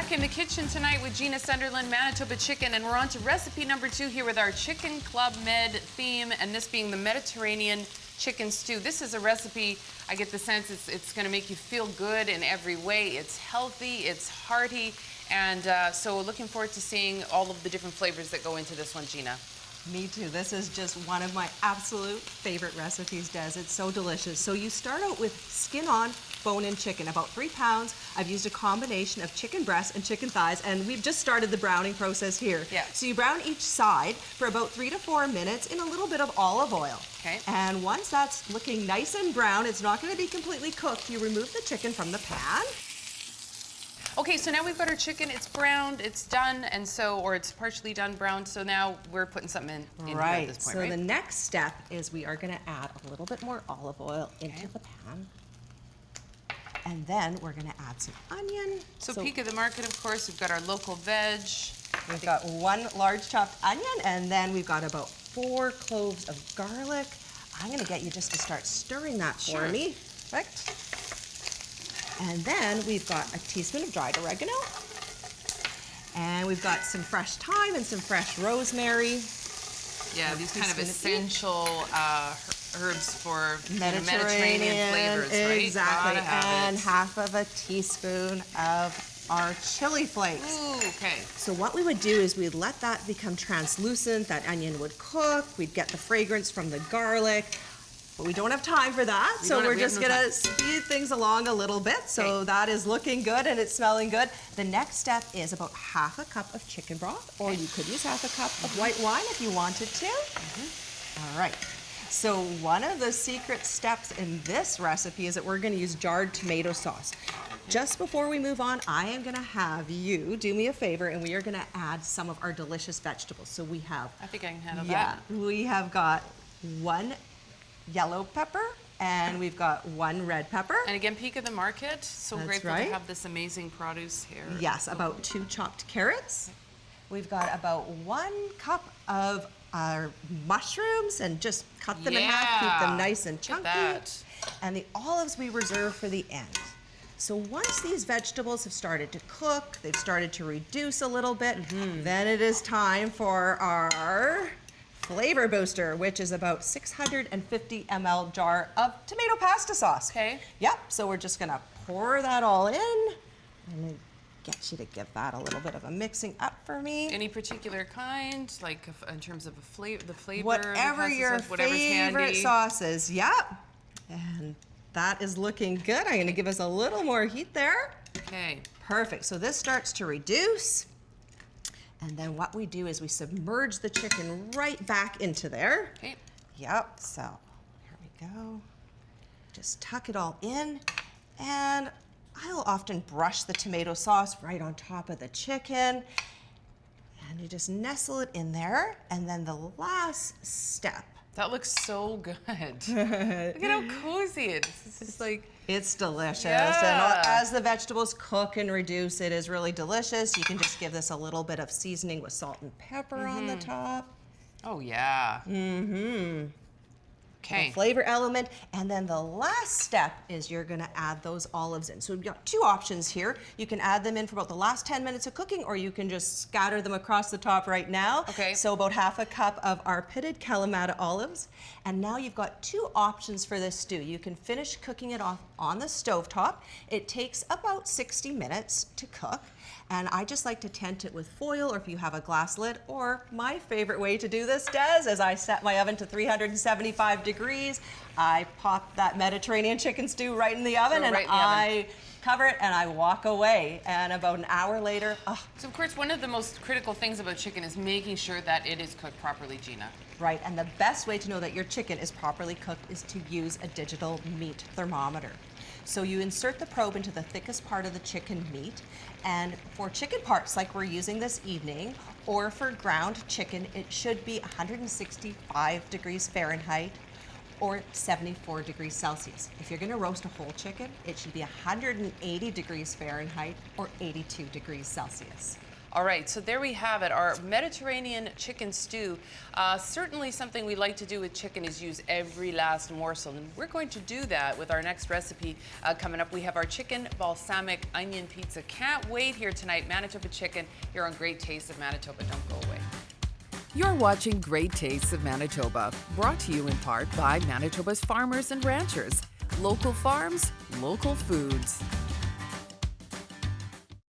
back in the kitchen tonight with Gina Sunderland, Manitoba chicken, and we're on to recipe number 2 here with our Chicken Club Med theme, and this being the Mediterranean chicken stew. This is a recipe, I get the sense it's going to make you feel good in every way. It's healthy, it's hearty, and so looking forward to seeing all of the different flavors that go into this one, Gina. Me too. This is just one of my absolute favorite recipes, Des. It's so delicious. So you start out with skin-on, bone-in chicken, about 3 pounds. I've used a combination of chicken breasts and chicken thighs, and we've just started the browning process here. Yeah. So you brown each side for about 3 to 4 minutes in a little bit of olive oil. Okay. And once that's looking nice and brown, it's not going to be completely cooked. You remove the chicken from the pan. Okay, so now we've got our chicken, it's browned, it's done, and so, or it's partially done browned, so now we're putting something in here at this point, right? So the next step is we are gonna add a little bit more olive oil into the pan. And then we're gonna add some onion. So peak of the market, of course, we've got our local veg. We've got 1 large chopped onion, and then we've got about 4 cloves of garlic. I'm gonna get you just to start stirring that for me. Perfect. And then we've got a teaspoon of dried oregano. And we've got some fresh thyme and some fresh rosemary. Yeah, these kind of essential herbs for Mediterranean flavors, right? Exactly. And half of a teaspoon of our chili flakes. Ooh, okay. So what we would do is we'd let that become translucent, that onion would cook, we'd get the fragrance from the garlic. But we don't have time for that, so we're just gonna speed things along a little bit. So that is looking good and it's smelling good. The next step is about half a cup of chicken broth, or you could use half a cup of white wine if you wanted to. All right. So one of the secret steps in this recipe is that we're gonna use jarred tomato sauce. Just before we move on, I am gonna have you do me a favor, and we are gonna add some of our delicious vegetables. So we have— I think I can handle that. We have got 1 yellow pepper, and we've got 1 red pepper. And again, peak of the market. So grateful to have this amazing produce here. Yes, about 2 chopped carrots. We've got about 1 cup of our mushrooms, and just cut them in half, keep them nice and chunky. And the olives we reserve for the end. So once these vegetables have started to cook, they've started to reduce a little bit, then it is time for our flavor booster, which is about 650 ml jar of tomato pasta sauce. Okay. Yep, so we're just gonna pour that all in. I'm gonna get you to give that a little bit of a mixing up for me. Any particular kind, like in terms of the flavor? Whatever your favorite sauces, yep. And that is looking good. I'm gonna give us a little more heat there. Okay. Perfect. So this starts to reduce. And then what we do is we submerge the chicken right back into there. Okay. Yep, so here we go. Just tuck it all in, and I'll often brush the tomato sauce right on top of the chicken, and you just nestle it in there. And then the last step. That looks so good. Look at how cozy it is. It's just like... It's delicious. And as the vegetables cook and reduce, it is really delicious. You can just give this a little bit of seasoning with salt and pepper on the top. Oh, yeah. Okay. The flavor element. And then the last step is you're gonna add those olives in. So we've got 2 options here. You can add them in for about the last 10 minutes of cooking, or you can just scatter them across the top right now. Okay. So about half a cup of our pitted Kalamata olives. And now you've got 2 options for this stew. You can finish cooking it off on the stovetop. It takes about 60 minutes to cook. And I just like to tent it with foil, or if you have a glass lid, or my favorite way to do this, Des, is I set my oven to 375 degrees. I pop that Mediterranean chicken stew right in the oven, and I cover it and I walk away. And about an hour later, So of course, one of the most critical things about chicken is making sure that it is cooked properly, Gina. Right, and the best way to know that your chicken is properly cooked is to use a digital meat thermometer. So you insert the probe into the thickest part of the chicken meat, and for chicken parts like we're using this evening, or for ground chicken, it should be 165 degrees Fahrenheit or 74 degrees Celsius. If you're gonna roast a whole chicken, it should be 180 degrees Fahrenheit or 82 degrees Celsius. All right, so there we have it, our Mediterranean chicken stew. Certainly something we like to do with chicken is use every last morsel, and we're going to do that with our next recipe coming up. We have our chicken balsamic onion pizza. Can't wait here tonight. Manitoba Chicken here on Great Tastes of Manitoba. Don't go away. You're watching Great Tastes of Manitoba, brought to you in part by Manitoba's farmers and ranchers. Local farms, local foods.